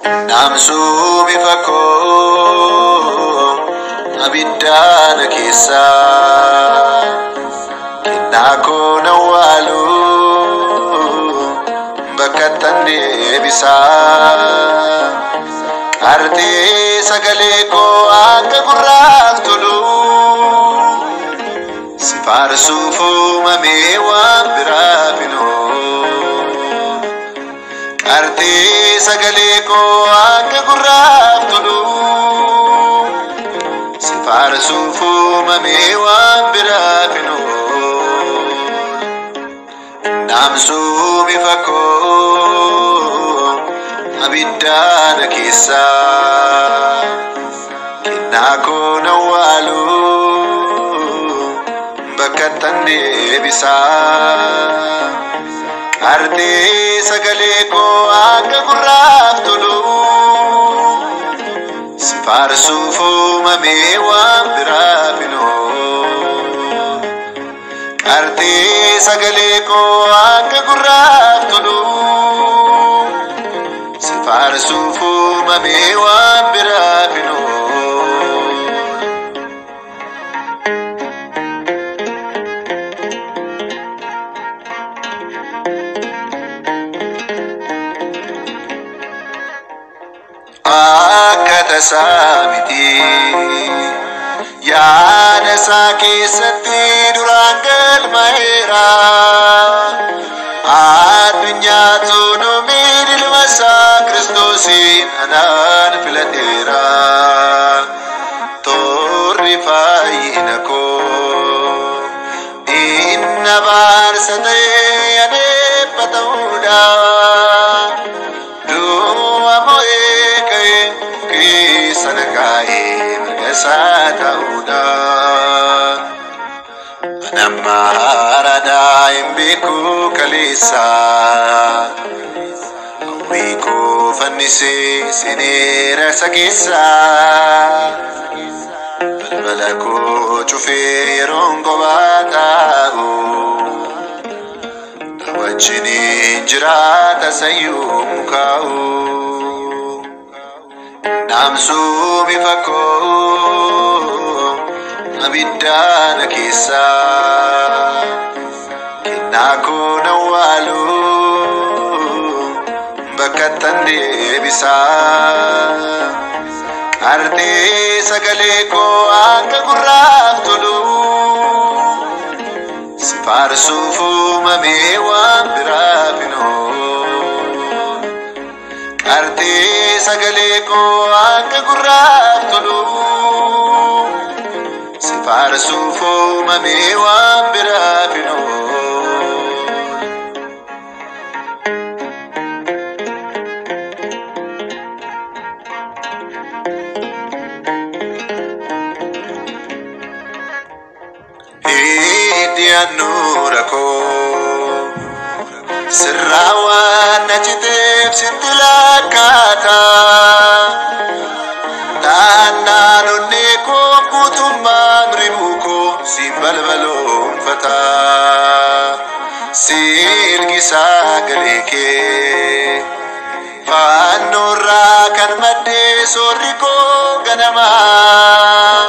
Namsu bifako abiddan kesa kinako nawalu bakatan debisa arti sagale ko akka gurraaf tolu sifarsufu mame waan birafino arti sagale ko akka gurraaf tolu sifarsufu mame waan birafino namsu bifako abiddan kesa kinako nawalu bakatan debisa arti sagale ko akka gurraaf tolu sifarsufu mame waan birafino arti sagale ko akka gurraaf tolu sifarsufu mame waan birafino akata samiti ya nasa kesati durangal mahera adunya tunu miril masa Kristosin anan filatera torrifainako inna barsate ane patauda sanagae mergasata uda anamara imbeku kalisa wiku fanise sinera sakisa balbalako chufe rongo batau tawajini jirata sayum kau namsu bifako abiddan kesa kinako nawalu bakatan debisa arti sagale ko akka gurraaf tolu sifarsufu mame waan birafino arti sagale ko akka gurraaf tolu sifarsufu mame waan birafino nurako sirrawan najitef sintilakata naannanonni ko guutummaan ribuuko simbalbalon fata silgisaa galee kee faannoorraa kan maddee soorri koo ganamaa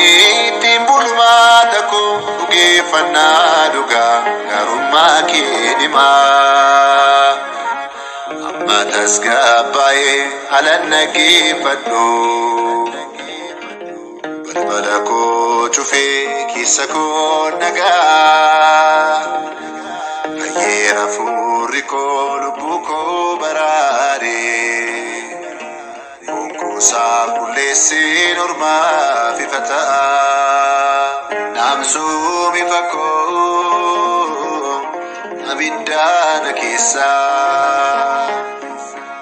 ittiin bulmaata koo dhugeeffannaa dhugaa garummaa kee himaa amma tasgabbaa'ee halan dhaggeeffadhu balbala koo cufee keessa koo nagaa ayyeera fuurri koo lubbuu koo baraaree gonkuusaa bulleessee normaa fifataa naamsuu bifa koo abiddaan keessaa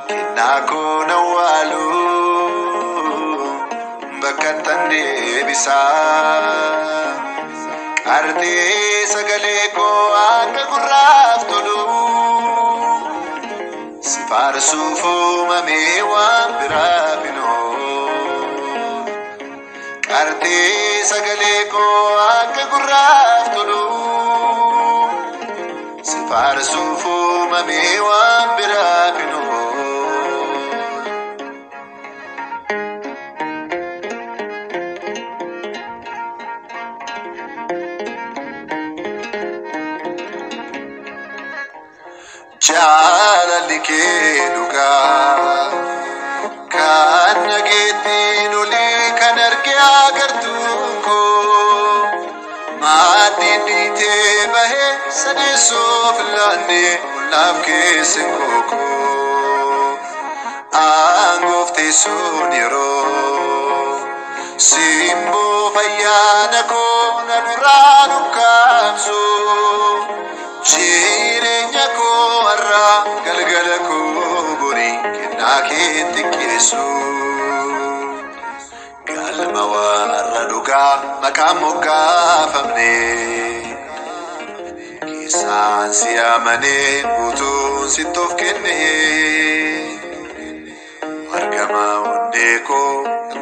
kennaa koo nawwaaluu bakka tan deebisaa artee sagalee koo akka gurraaf tolu si faarsuuf uumamee waan biraaf hin oolu artee sagalee koo akka gurraaf tolu si faarsuuf uumamee waan biraaf hin oolu jaalalli kee dhugaa kan nageettiin olii kan argee agartuun koo maatiin dhiitee bahee sadeessoo filaannee naaf keessin kookoo aangooftee sun yeroo simboo fayyaana koo na duraa dhukkaamsu jireenya koo har'aa galgala koo borii kennaa kee xiqqeessu galma warra dhugaa maqaan moggaafamne keessaan si amanee guutuun sitti of kenne argamaa hundee koo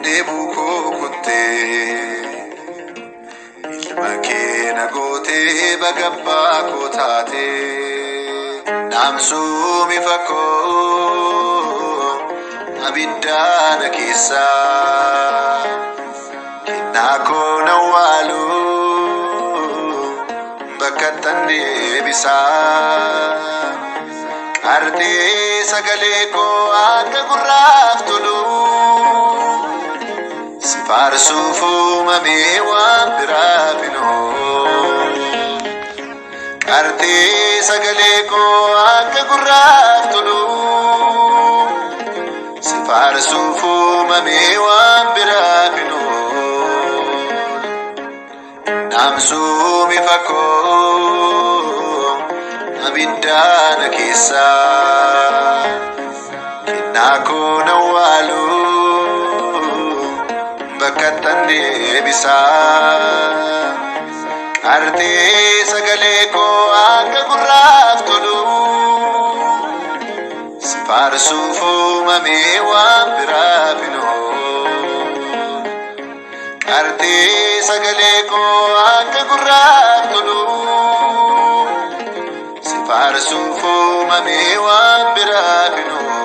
deebuu koo kuttee ilma kee na gootee bagabbaa koo taatee naamsuu mifa koo abiddaana keessaa kennaa koo na awwaaluu bakka tan deebisaa qartee sagalee koo akka gurraaf tolu si faarsuuf uumamee waan biraaf hin oolu qartee sagalee koo akka gurraaf tolu si faarsuuf uumamee waan biraaf hin oolu naamsuu mifa koo abiddaana keessaa kennaa koo na awwaaluu bakka tan deebisaa qartee sagalee koo akka gurraaf tolu si faarsuuf uumamee waan biraaf hin oolu qartee sagalee koo akka gurraaf tolu si faarsuuf uumamee waan biraaf hin oolu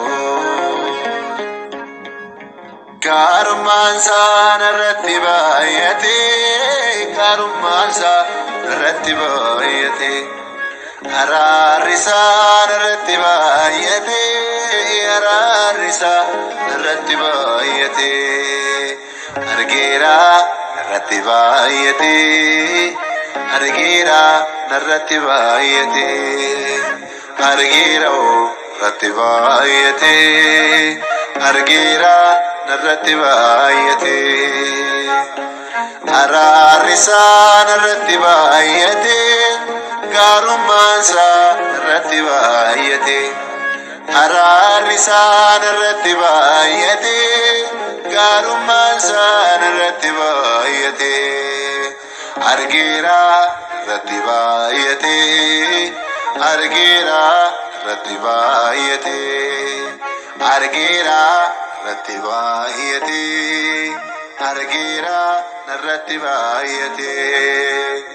gaarummaan isaa narratti baay'atee gaarummaan isaa narratti baay'atee araarri isaa narratti baay'atee araarri isaa narratti baay'atee argeera narratti baay'atee argeera narratti baay'atee argeera narratti baay'atee argeera narratti baay'atee araarri isaa narratti baay'atee gaarummaan isaa narratti baay'atee araarri isaa narratti baay'atee gaarummaan isaa narratti baay'atee argeera narratti baay'atee argeera narratti baay'atee argeera narratti baay'atee argeera narratti baay'atee